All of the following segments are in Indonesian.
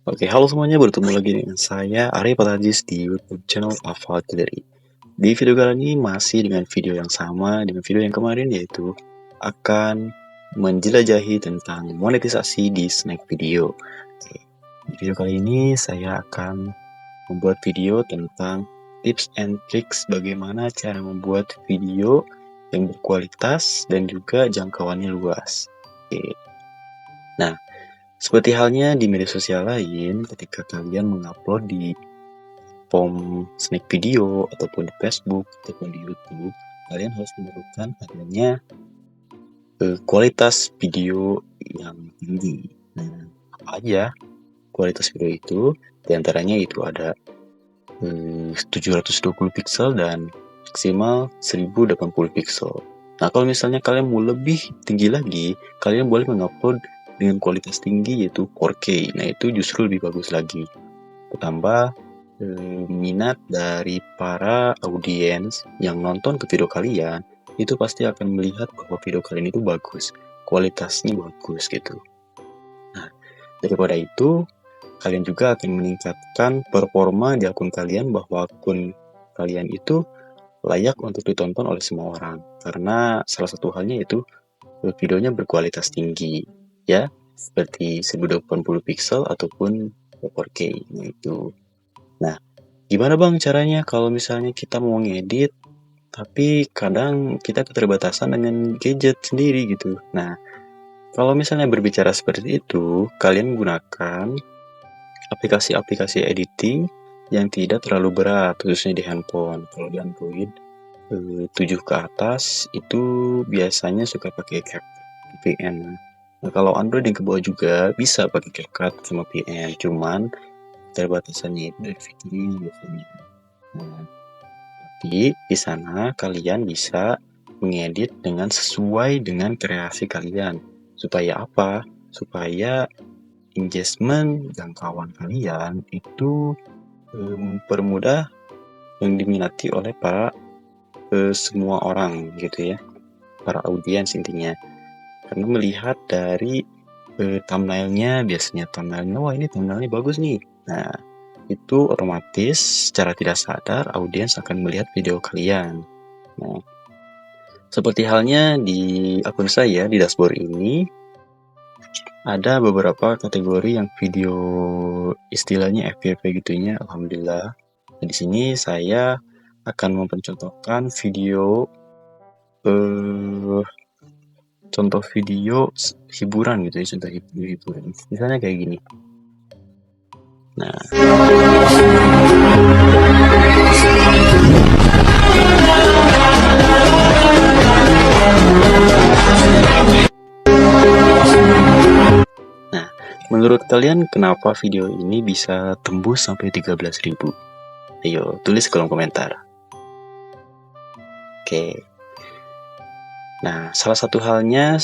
Oke, halo semuanya, bertemu lagi dengan saya Arif Atajis di YouTube channel Afal Gallery. Di video kali ini masih dengan video yang sama dengan video yang kemarin, yaitu akan menjelajahi tentang monetisasi di Snack Video. Oke, di video kali ini saya akan membuat video tentang tips and tricks bagaimana cara membuat video yang berkualitas dan juga jangkauannya luas. Oke. Nah, seperti halnya di media sosial lain, ketika kalian mengupload di platform Snack Video ataupun di Facebook ataupun di YouTube, kalian harus memerlukan adanya kualitas video yang tinggi. Nah, apa aja kualitas video itu? Di antaranya itu ada 720 pixel dan maksimal 1080 pixel. Nah, kalau misalnya kalian mau lebih tinggi lagi, kalian boleh mengupload dengan kualitas tinggi yaitu 4K. Nah, itu justru lebih bagus lagi. Ditambah minat dari para audiens yang nonton ke video kalian, itu pasti akan melihat bahwa video kalian itu bagus, kualitasnya bagus gitu. Nah, daripada itu, kalian juga akan meningkatkan performa di akun kalian bahwa akun kalian itu layak untuk ditonton oleh semua orang. Karena salah satu halnya itu videonya berkualitas tinggi, ya, seperti 1080 pixel ataupun 4K. Nah, itu. Nah, gimana Bang caranya kalau misalnya kita mau ngedit tapi kadang kita keterbatasan dengan gadget sendiri gitu. Nah, kalau misalnya berbicara seperti itu, kalian gunakan aplikasi-aplikasi editing yang tidak terlalu berat, khususnya di handphone. Kalau di Android 7 ke atas itu biasanya suka pakai CapCut VPN. Nah, kalau Android yang ke bawah juga bisa pakai CapCut sama VPN, cuman keterbatasannya itu dari fiturnya biasanya. Nah, tapi di sana kalian bisa mengedit dengan sesuai dengan kreasi kalian. Supaya apa? Supaya engagement jangkauan kalian itu mempermudah yang diminati oleh para semua orang gitu ya, para audiens intinya. Karena melihat dari thumbnailnya, biasanya thumbnailnya, wah ini thumbnailnya bagus nih. Nah, itu otomatis secara tidak sadar audiens akan melihat video kalian. Nah, seperti halnya di akun saya di dashboard ini, ada beberapa kategori yang video istilahnya FYP gitunya, alhamdulillah. Nah, di sini saya akan mempercontohkan video contoh video hiburan gitu ya, contoh video hiburan. Misalnya kayak gini. Nah, menurut kalian kenapa video ini bisa tembus sampai 13.000? Ayo, tulis kolom komentar. Oke. Nah, salah satu halnya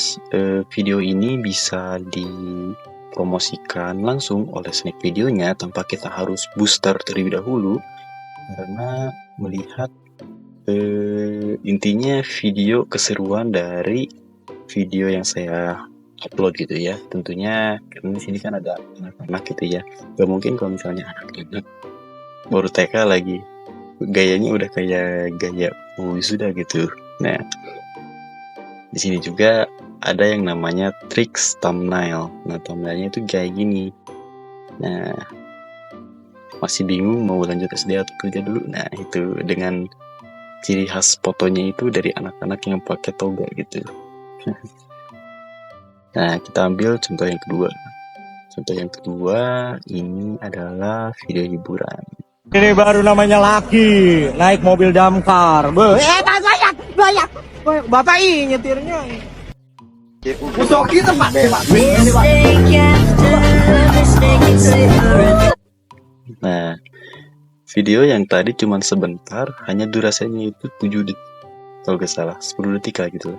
video ini bisa dipromosikan langsung oleh Snack Videonya tanpa kita harus booster terlebih dahulu, karena melihat intinya video keseruan dari video yang saya upload gitu ya. Tentunya karena di sini kan ada anak-anak gitu ya. Gak mungkin kalau misalnya anak-anak baru TK lagi gayanya udah kayak gaya wisuda gitu. Nah, di sini juga ada yang namanya tricks thumbnail. Nah, thumbnailnya itu kayak gini. Nah, masih bingung mau lanjut SD atau kerja dulu. Nah, itu dengan ciri khas fotonya itu dari anak-anak yang pakai toga gitu. Nah, kita ambil contoh yang kedua. Contoh yang kedua ini adalah video hiburan. Ini baru namanya laki, naik mobil damkar. Banyak. Bapak ini nyetirnya. Usok kita Pak. Nah, video yang tadi cuma sebentar, hanya durasinya itu 7 detik. Kalau gak salah, 10 detik lah gitu.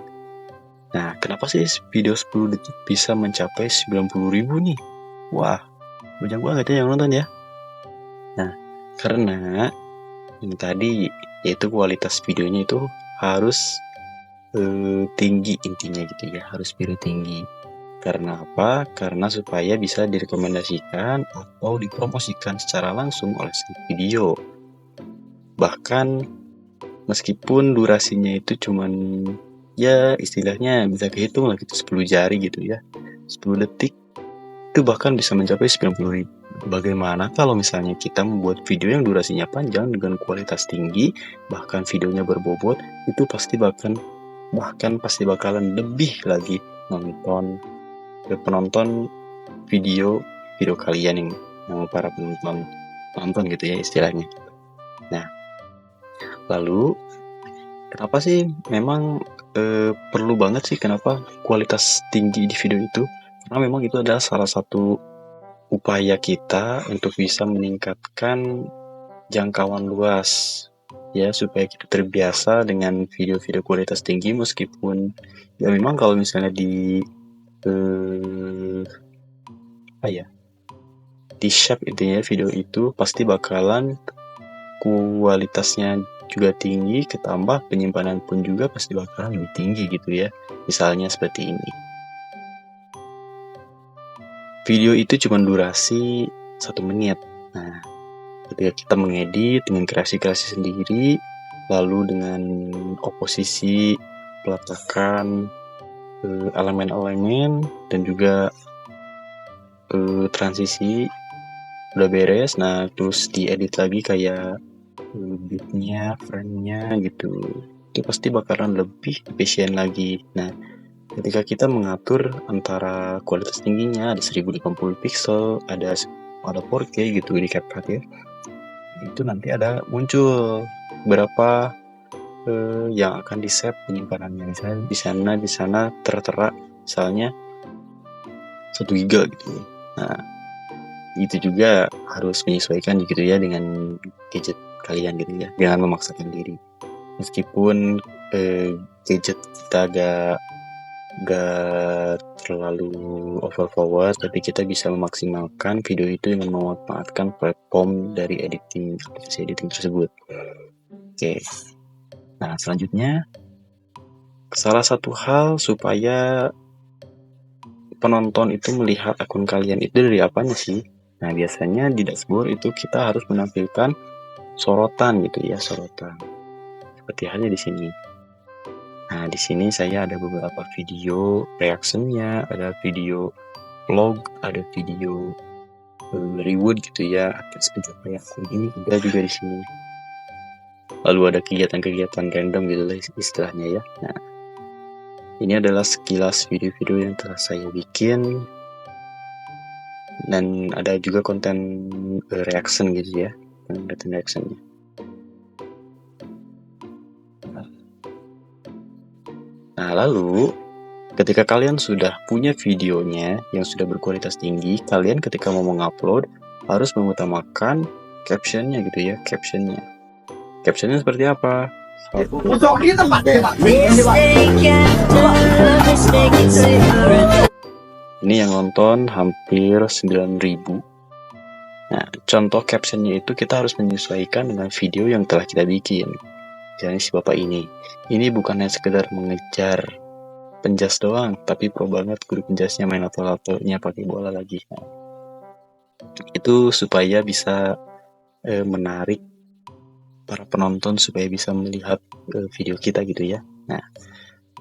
Nah, kenapa sih video 10 detik bisa mencapai 90.000 nih? Wah, banyak banget ya yang nonton ya. Nah, karena yang tadi yaitu kualitas videonya itu harus tinggi intinya gitu ya, harus video tinggi. Karena apa? Karena supaya bisa direkomendasikan atau dipromosikan secara langsung oleh Snack Video. Bahkan meskipun durasinya itu cuman ya istilahnya bisa kehitung lah gitu 10 jari gitu ya, 10 detik itu bahkan bisa mencapai 90.000. Bagaimana kalau misalnya kita membuat video yang durasinya panjang dengan kualitas tinggi, bahkan videonya berbobot, itu pasti pasti bakalan lebih lagi penonton video kalian yang para penonton gitu ya istilahnya. Nah, lalu kenapa sih memang perlu banget sih kenapa kualitas tinggi di video itu? Karena memang itu adalah salah satu upaya kita untuk bisa meningkatkan jangkauan luas ya, supaya kita terbiasa dengan video-video kualitas tinggi. Meskipun ya memang kalau misalnya di shape intinya video itu pasti bakalan kualitasnya juga tinggi, ketambah penyimpanan pun juga pasti bakalan lebih tinggi gitu ya. Misalnya seperti ini. Video itu cuma durasi 1 menit. Nah, ketika kita mengedit dengan kreasi-kreasi sendiri, lalu dengan oposisi, peletakan elemen-elemen dan juga transisi udah beres. Nah, terus diedit lagi kayak beatnya, frame-nya gitu. Itu pasti bakalan lebih efisien lagi. Nah, ketika kita mengatur antara kualitas tingginya ada 1080 pixel, ada 4K gitu di CapCut ya. Itu nanti ada muncul berapa yang akan di-save penyimpanannya. Misalnya di sana tertera misalnya 1 GB gitu. Nah, itu juga harus menyesuaikan gitu ya dengan gadget kalian gitu ya, jangan memaksakan diri. Meskipun gadget kita gak terlalu overpower, tapi kita bisa memaksimalkan video itu dengan memanfaatkan platform dari aplikasi editing tersebut. Oke. Nah, selanjutnya salah satu hal supaya penonton itu melihat akun kalian itu dari apanya sih? Nah, biasanya di dashboard itu kita harus menampilkan sorotan gitu ya, sorotan. Seperti halnya di sini. Nah, di sini saya ada beberapa video reaction-nya, ada video vlog, ada video reward gitu ya, atas pencapaian ini ada juga di sini. Lalu ada kegiatan-kegiatan random gitu lah istilahnya ya. Nah, ini adalah sekilas video-video yang telah saya bikin. Dan ada juga konten reaction gitu ya, konten reactionnya. Nah, lalu ketika kalian sudah punya videonya yang sudah berkualitas tinggi, kalian ketika mau mengupload harus mengutamakan captionnya gitu ya, captionnya seperti apa? Ini yang nonton hampir 9.000. Nah, contoh captionnya itu kita harus menyesuaikan dengan video yang telah kita bikin. Misalnya si bapak ini bukannya sekedar mengejar penjas doang, tapi pro banget guru penjasnya main lato-latonya pakai bola lagi. Nah, itu supaya bisa menarik para penonton supaya bisa melihat video kita gitu ya. Nah,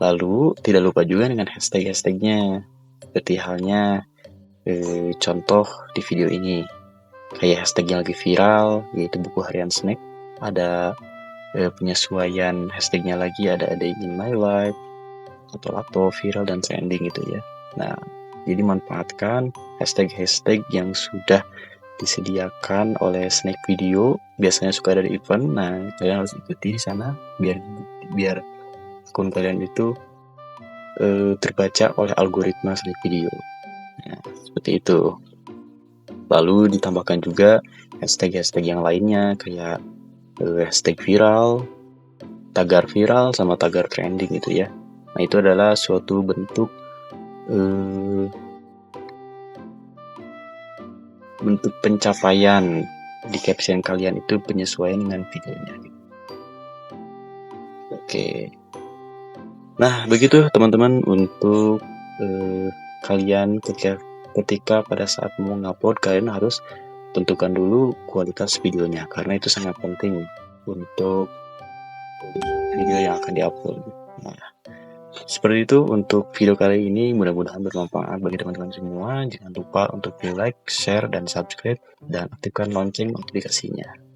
lalu tidak lupa juga dengan hashtag-hashtagnya. Seperti halnya contoh di video ini, kayak hashtag yang lagi viral yaitu buku harian snack, ada penyesuaian hashtagnya lagi, ada day in my life, atau viral dan trending gitu ya. Nah, jadi manfaatkan hashtag-hashtag yang sudah disediakan oleh Snack Video, biasanya suka ada event. Nah, kalian harus ikuti di sana biar akun kalian itu terbaca oleh algoritma Snack Video. Nah, seperti itu. Lalu ditambahkan juga hashtag-hashtag yang lainnya kayak hashtag viral, tagar viral, sama tagar trending gitu ya. Nah, itu adalah suatu bentuk pencapaian di caption kalian itu penyesuaian dengan videonya. Oke. Nah, begitu teman-teman untuk kalian ketika pada saat mau ngupload, kalian harus tentukan dulu kualitas videonya, karena itu sangat penting untuk video yang akan diupload. Nah, seperti itu untuk video kali ini, mudah-mudahan bermanfaat bagi teman-teman semua. Jangan lupa untuk like, share, dan subscribe, dan aktifkan lonceng notifikasinya.